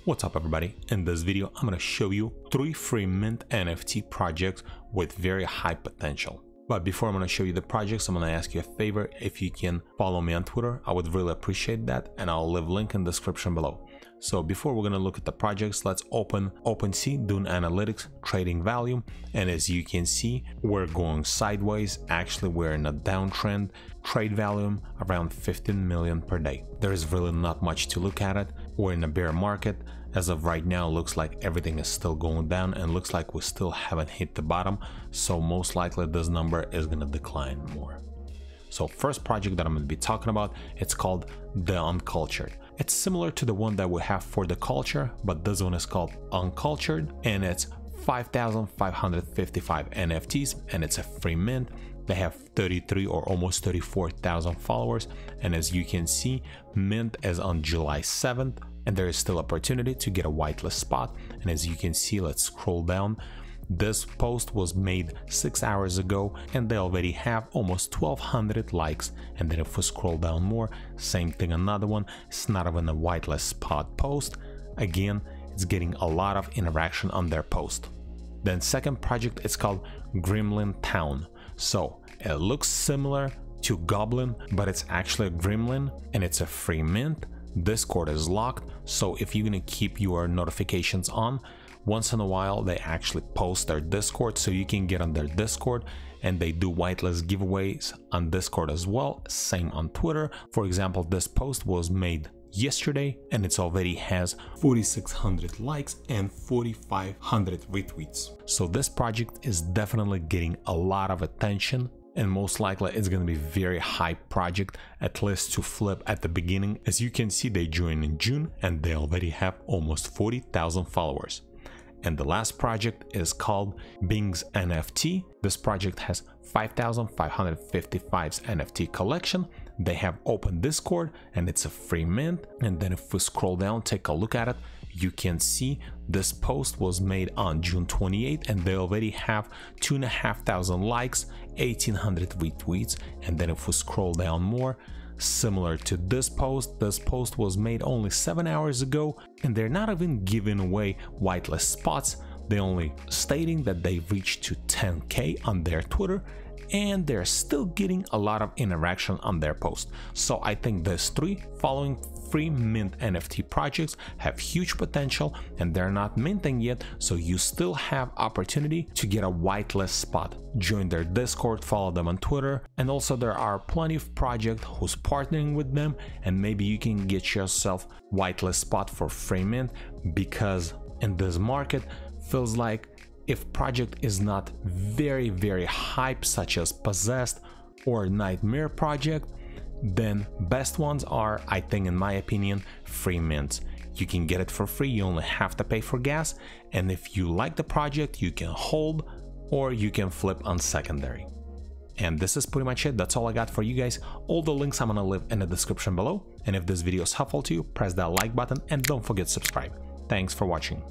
What's up everybody? In this video I'm gonna show you 3 free mint NFT projects with very high potential. But before I'm gonna show you the projects, I'm gonna ask you a favor. If you can follow me on Twitter, I would really appreciate that, and I'll leave a link in the description below. So before we're gonna look at the projects, let's open OpenSea, Dune Analytics, trading volume, and as you can see, we're going sideways. Actually, we're in a downtrend. Trade volume around 15 million per day. There is really not much to look at it. We're in a bear market. As of right now, looks like everything is still going down and looks like we still haven't hit the bottom, so most likely this number is gonna decline more. So first project that I'm going to be talking about, it's called The Uncultured. It's similar to the one that we have for The Culture, but this one is called Uncultured, and it's 5,555 NFTs, and it's a free mint. They have 33 or almost 34,000 followers, and as you can see, mint is on July 7th, and there is still opportunity to get a whitelist spot. And as you can see, let's scroll down. This post was made 6 hours ago and they already have almost 1,200 likes. And then if we scroll down more, same thing, another one. It's not even a whitelist spot post. Again, it's getting a lot of interaction on their post. Then second project is called Gremlin Town. So it looks similar to Goblin, but it's actually a Gremlin and it's a free mint. Discord is locked, so if you're gonna keep your notifications on, once in a while they actually post their Discord, so you can get on their Discord, and they do whitelist giveaways on Discord as well, same on Twitter. For example, this post was made yesterday and it already has 4,600 likes and 4,500 retweets. So this project is definitely getting a lot of attention, and most likely it's going to be very high project, at least to flip at the beginning. As you can see, they joined in June and they already have almost 40,000 followers. And the last project is called Bing's NFT. This project has 5,555 NFT collection. They have open Discord and it's a free mint. And then if we scroll down, take a look at it, you can see this post was made on June 28th and they already have 2,500 likes, 1,800 retweets. And then if we scroll down more, similar to this post was made only 7 hours ago and they're not even giving away whitelist spots. They only stating that they reached to 10K on their Twitter, and they're still getting a lot of interaction on their post. So I think these 3 following free mint NFT projects have huge potential, and they're not minting yet, so you still have opportunity to get a whitelist spot. Join their Discord, follow them on Twitter, and also there are plenty of projects who's partnering with them, and maybe you can get yourself whitelist spot for free mint, because in this market feels like if project is not very hype, such as Possessed or Nightmare project, then best ones are, I think in my opinion, free mints. You can get it for free, you only have to pay for gas, and if you like the project you can hold or you can flip on secondary. And this is pretty much it. That's all I got for you guys. All the links I'm gonna leave in the description below, and if this video is helpful to you, press that like button and don't forget to subscribe. Thanks for watching.